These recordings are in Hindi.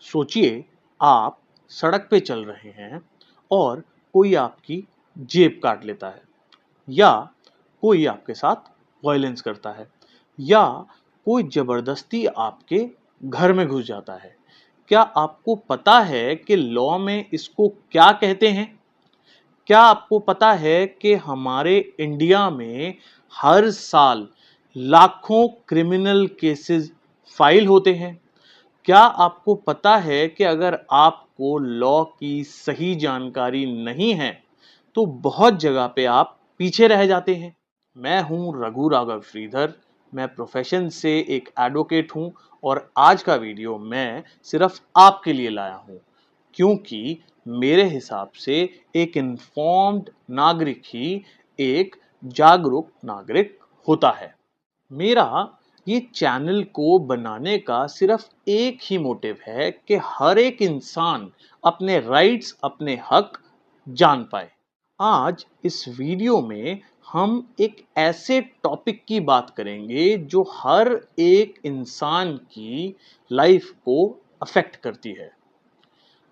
सोचिए आप सड़क पे चल रहे हैं और कोई आपकी जेब काट लेता है या कोई आपके साथ वायलेंस करता है या कोई जबरदस्ती आपके घर में घुस जाता है। क्या आपको पता है कि लॉ में इसको क्या कहते हैं? क्या आपको पता है कि हमारे इंडिया में हर साल लाखों क्रिमिनल केसेस फाइल होते हैं? क्या आपको पता है कि अगर आपको लॉ की सही जानकारी नहीं है तो बहुत जगह पे आप पीछे रह जाते हैं। मैं हूं रघु राघव श्रीधर। मैं प्रोफेशन से एक एडवोकेट हूं और आज का वीडियो मैं सिर्फ आपके लिए लाया हूं क्योंकि मेरे हिसाब से एक इन्फॉर्म्ड नागरिक ही एक जागरूक नागरिक होता है। मेरा ये चैनल को बनाने का सिर्फ एक ही मोटिव है कि हर एक इंसान अपने राइट्स, अपने हक जान पाए। आज इस वीडियो में हम एक ऐसे टॉपिक की बात करेंगे जो हर एक इंसान की लाइफ को अफेक्ट करती है।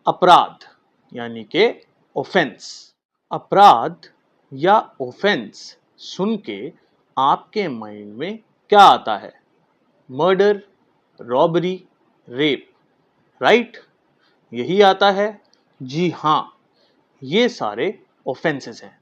अपराध यानी के ऑफेंस। अपराध या ऑफेंस सुन के आपके माइंड में क्या आता है? Murder, robbery, rape, right? यही आता है? जी हाँ, ये सारे ऑफेंसेस हैं।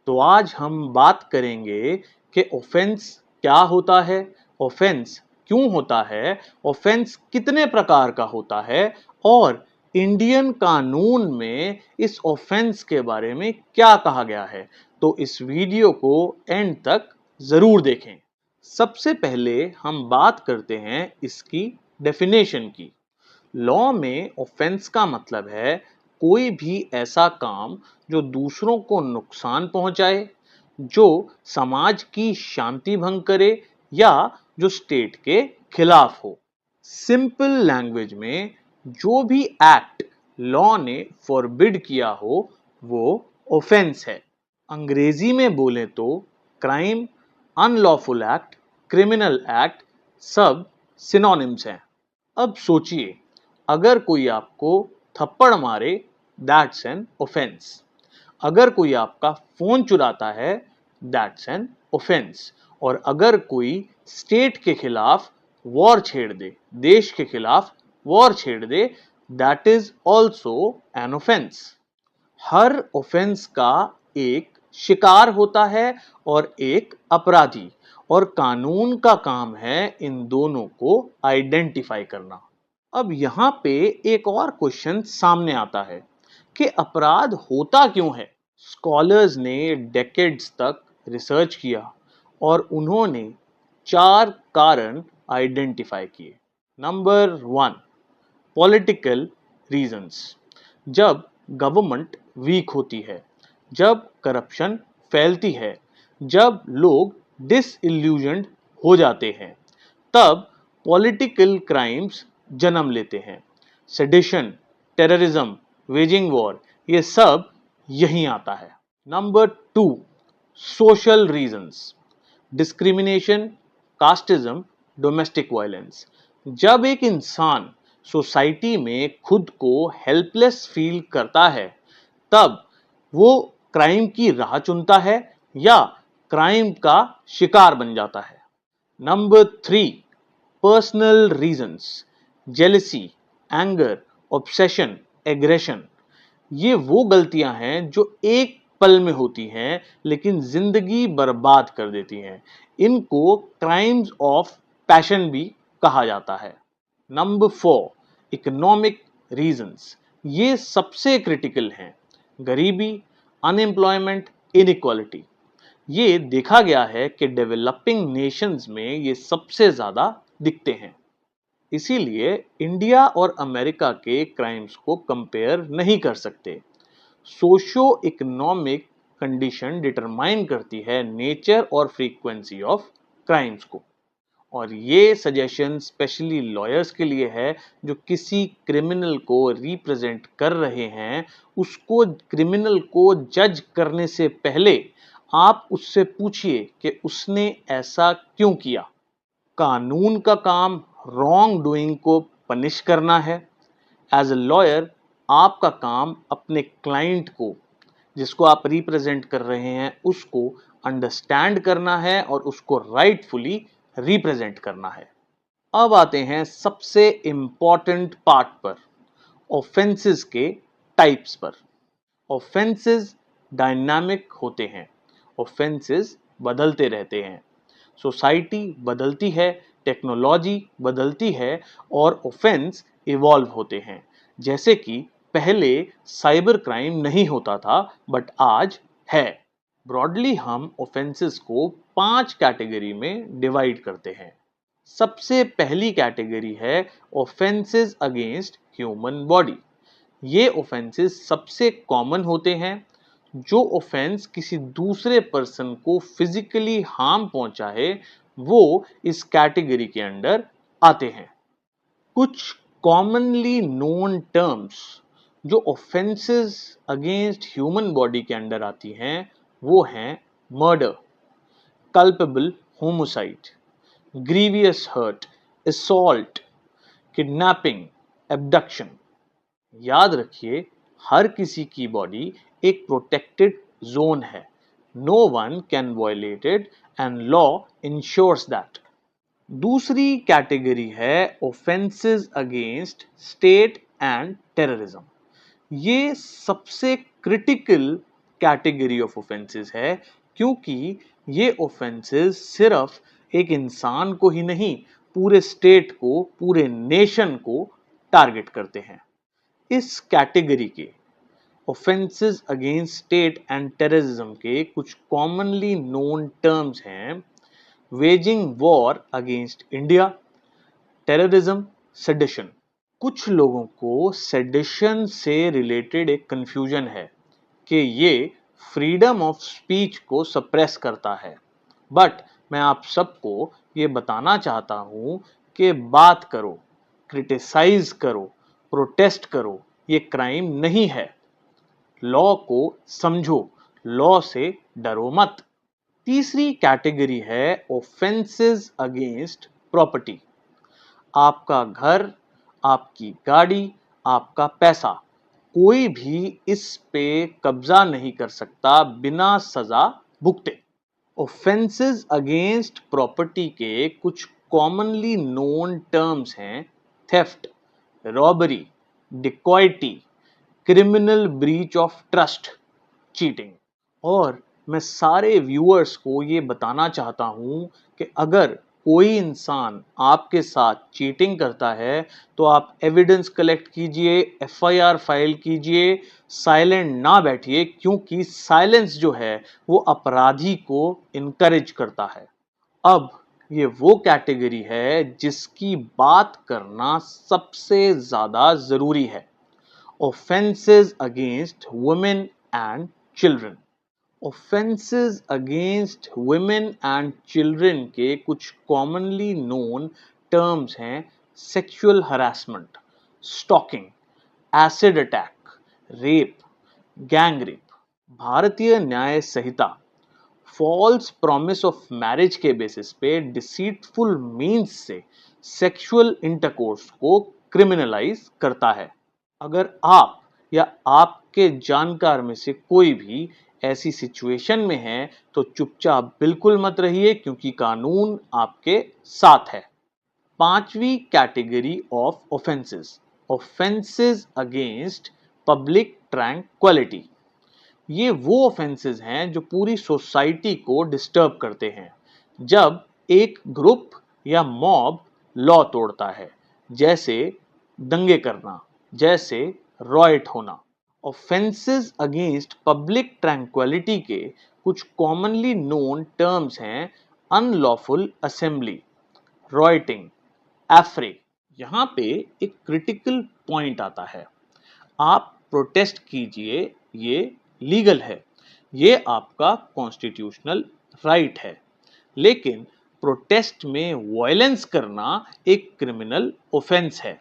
तो आज हम बात करेंगे कि ऑफेंस क्या होता है, ऑफेंस क्यों होता है, ऑफेंस कितने प्रकार का होता है और इंडियन कानून में इस ऑफेंस के बारे में क्या कहा गया है। तो इस वीडियो को एंड तक जरूर देखें। सबसे पहले हम बात करते हैं इसकी डेफिनेशन की। लॉ में ऑफेंस का मतलब है कोई भी ऐसा काम जो दूसरों को नुकसान पहुंचाए, जो समाज की शांति भंग करे या जो स्टेट के खिलाफ हो। सिंपल लैंग्वेज में जो भी एक्ट लॉ ने फॉरबिड किया हो वो ऑफेंस है। अंग्रेजी में बोले तो crime, unlawful act, criminal act सब सिनोनिम्स हैं। अब सोचिए, अगर कोई आपको थप्पड़ मारे, दैट्स एन ऑफेंस। अगर कोई आपका फोन चुराता है, दैट्स एन ऑफेंस। और अगर कोई स्टेट के खिलाफ वॉर छेड़ दे, देश के खिलाफ वॉर छेड़ दे, that is also an offence. हर ऑफेंस का एक शिकार होता है और एक अपराधी, और कानून का काम है इन दोनों को आइडेंटिफाई करना। अब यहाँ पे एक और क्वेश्चन सामने आता है कि अपराध होता क्यों है। स्कॉलर्स ने डेकेड्स तक रिसर्च किया और उन्होंने 4 कारण आइडेंटिफाई किए। Number 1, political reasons. जब गवर्नमेंट वीक होती है, जब करप्शन फैलती है, जब लोग डिसइल्यूजन्ड हो जाते हैं, तब पॉलिटिकल क्राइम्स जन्म लेते हैं। सेडिशन, टेररिज्म, वेजिंग वॉर, ये सब यहीं आता है। Number 2, social reasons. Discrimination, casteism, domestic violence. जब एक इंसान सोसाइटी में खुद को हेल्पलेस फील करता है, तब वो क्राइम की राह चुनता है या क्राइम का शिकार बन जाता है। Number 3, personal reasons. Jealousy, anger, obsession, aggression. ये वो गलतियां हैं जो एक पल में होती हैं लेकिन जिंदगी बर्बाद कर देती हैं। इनको क्राइम्स ऑफ पैशन भी कहा जाता है। Number 4, economic reasons. ये सबसे क्रिटिकल हैं। गरीबी, अनएम्प्लॉयमेंट, इनइक्वालिटी। ये देखा गया है कि डेवलपिंग नेशंस में ये सबसे ज्यादा दिखते हैं। इसीलिए इंडिया और अमेरिका के क्राइम्स को कंपेयर नहीं कर सकते। सोशो इकोनॉमिक कंडीशन डिटरमाइन करती है नेचर और फ्रीक्वेंसी ऑफ क्राइम्स को। और ये सजेशन स्पेशली लॉयर्स के लिए है जो किसी क्रिमिनल को रिप्रेजेंट कर रहे हैं। उसको, क्रिमिनल को जज करने से पहले आप उससे पूछिए कि उसने ऐसा क्यों किया। कानून का काम रॉन्ग डूइंग को पनिश करना है, एज अ लॉयर आपका काम अपने क्लाइंट को, जिसको आप रिप्रेजेंट कर रहे हैं, उसको अंडरस्टैंड करना है और उसको राइटफुली रिप्रेजेंट करना है। अब आते हैं सबसे इंपॉर्टेंट पार्ट पर, ऑफेंसेस के टाइप्स पर। ऑफेंसेस डायनामिक होते हैं, ऑफेंसेस बदलते रहते हैं। सोसाइटी बदलती है, टेक्नोलॉजी बदलती है और ऑफेंस इवॉल्व होते हैं। जैसे कि पहले साइबर क्राइम नहीं होता था, बट आज है। ब्रॉडली हम ऑफेंसेस को 5 कैटेगरी में डिवाइड करते हैं। सबसे पहली कैटेगरी है ऑफेंसेस अगेंस्ट ह्यूमन बॉडी। ये ऑफेंसेस सबसे कॉमन होते हैं। जो ऑफेंस किसी दूसरे पर्सन को फिजिकली हार्म पहुंचाए, वो इस कैटेगरी के अंडर आते हैं। कुछ कॉमनली नोन टर्म्स जो ऑफेंसेस अगेंस्ट ह्यूमन बॉडी के अंडर आती हैं, वो हैं murder, culpable homicide, grievous hurt, assault, kidnapping, abduction. याद रखिए, हर किसी की बॉडी एक प्रोटेक्टेड जोन है। No one can violate it and law ensures that. दूसरी कैटेगरी है offences against state and terrorism. ये सबसे क्रिटिकल कैटेगरी ऑफ ऑफेंसेस है, क्योंकि ये ऑफेंसेस सिर्फ एक इंसान को ही नहीं, पूरे स्टेट को, पूरे नेशन को टारगेट करते हैं। इस कैटेगरी के offences against state and terrorism के कुछ कॉमनली नोन टर्म्स हैं: waging war against India, terrorism, sedition. कुछ लोगों को सेडिशन से रिलेटेड एक कंफ्यूजन है कि ये फ्रीडम ऑफ स्पीच को सप्रेस करता है, बट मैं आप सबको ये बताना चाहता हूं कि बात करो, क्रिटिसाइज करो, प्रोटेस्ट करो, ये क्राइम नहीं है। लॉ को समझो, लॉ से डरो मत। तीसरी कैटेगरी है ऑफेंसेस अगेंस्ट प्रॉपर्टी। आपका घर, आपकी गाड़ी, आपका पैसा, कोई भी इस पे कब्जा नहीं कर सकता बिना सजा भुगते। ऑफेंसेस अगेंस्ट प्रॉपर्टी के कुछ कॉमनली नोन टर्म्स हैं: theft, robbery, dacoity, criminal breach of trust, cheating. और मैं सारे व्यूअर्स को ये बताना चाहता हूं कि अगर कोई इंसान आपके साथ चीटिंग करता है, तो आप एविडेंस कलेक्ट कीजिए, एफआईआर फाइल कीजिए, साइलेंट ना बैठिए, क्योंकि साइलेंस जो है वो अपराधी को इनकरेज करता है। अब ये वो कैटेगरी है जिसकी बात करना सबसे ज्यादा जरूरी है: offences against women and children. Offences against women and children के कुछ कॉमनली नोन टर्म्स हैं: sexual harassment, stalking, acid attack, rape, gang rape. Bharatiya Nyaya Sanhita false promise of marriage के बेसिस पे डिसीटफुल मीन्स से सेक्सुअल इंटरकोर्स को क्रिमिनलाइज करता है। अगर आप या आपके जानकार में से कोई भी ऐसी सिचुएशन में है, तो चुपचाप बिल्कुल मत रहिए, क्योंकि कानून आपके साथ है। पांचवी category of offences: offences against public tranquillity. ये वो ऑफेंसेस हैं जो पूरी सोसाइटी को डिस्टर्ब करते हैं। जब एक ग्रुप या मॉब लॉ तोड़ता है, जैसे दंगे करना, जैसे रॉयट होना। ऑफेंसेस अगेंस्ट पब्लिक ट्रैंक्विलिटी के कुछ कॉमनली नोन टर्म्स हैं: अनलॉफुल असेंबली, रॉयटिंग, एफ्रे। यहाँ पे एक क्रिटिकल पॉइंट आता है। आप प्रोटेस्ट कीजिए, ये लीगल है, ये आपका कॉन्स्टिट्यूशनल राइट है, लेकिन प्रोटेस्ट में वायलेंस करना एक क्रिमिनल ऑफेंस है।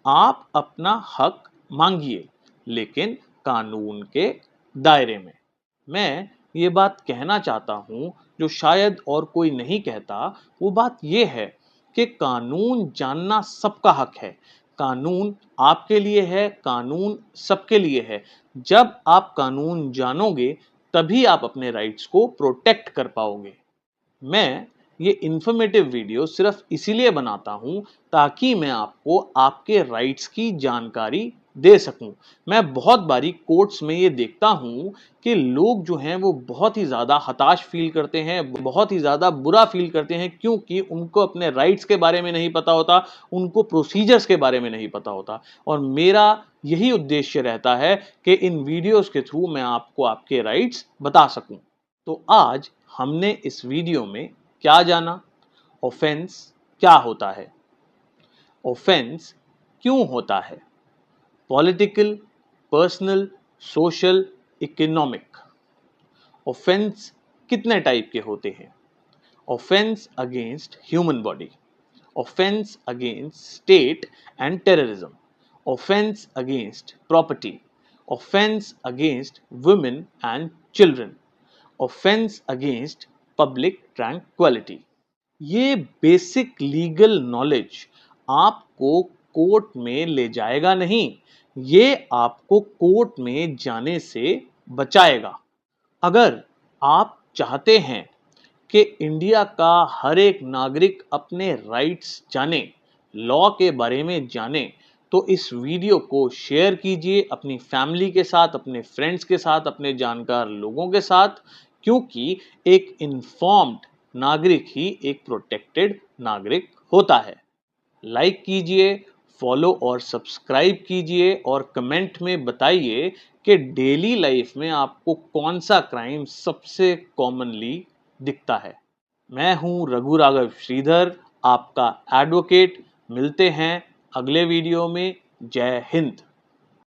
आप अपना हक मांगिए, लेकिन कानून के दायरे में। मैं ये बात कहना चाहता हूं जो शायद और कोई नहीं कहता, वो बात ये है कि कानून जानना सबका हक है, कानून आपके लिए है, कानून सबके लिए है। जब आप कानून जानोगे तभी आप अपने राइट्स को प्रोटेक्ट कर पाओगे। मैं ये इन्फॉर्मेटिव वीडियो सिर्फ इसीलिए बनाता हूँ ताकि मैं आपको आपके राइट्स की जानकारी दे सकूं। मैं बहुत बारी कोर्ट्स में ये देखता हूँ कि लोग जो हैं वो बहुत ही ज़्यादा हताश फील करते हैं, बहुत ही ज़्यादा बुरा फील करते हैं, क्योंकि उनको अपने राइट्स के बारे में नहीं पता होता, उनको प्रोसीजर्स के बारे में नहीं पता होता। और मेरा यही उद्देश्य रहता है कि इन वीडियोस के थ्रू मैं आपको आपके राइट्स बता सकूं। तो आज हमने इस वीडियो में क्या जाना? ऑफेंस क्या होता है, ऑफेंस क्यों होता है, political, personal, social, economic. Offence कितने टाइप के होते हैं? Offence against human body, offence against state and terrorism, offence against property, offence against women and children, offence against public tranquillity. ये बेसिक लीगल नॉलेज आपको कोर्ट में ले जाएगा नहीं, ये आपको कोर्ट में जाने से बचाएगा। अगर आप चाहते हैं कि इंडिया का हर एक नागरिक अपने राइट्स जाने, लॉ के बारे में जाने, तो इस वीडियो को शेयर कीजिए अपनी फैमिली के साथ, अपने फ्रेंड्स के साथ, अपने जानकार लोगों के साथ, क्योंकि एक इन्फॉर्म्ड नागरिक ही एक प्रोटेक्टेड नागरिक होता है। लाइक कीजिए, फॉलो और सब्सक्राइब कीजिए और कमेंट में बताइए कि डेली लाइफ में आपको कौन सा क्राइम सबसे कॉमनली दिखता है। मैं हूं रघु राघव श्रीधर, आपका एडवोकेट। मिलते हैं अगले वीडियो में। जय हिंद।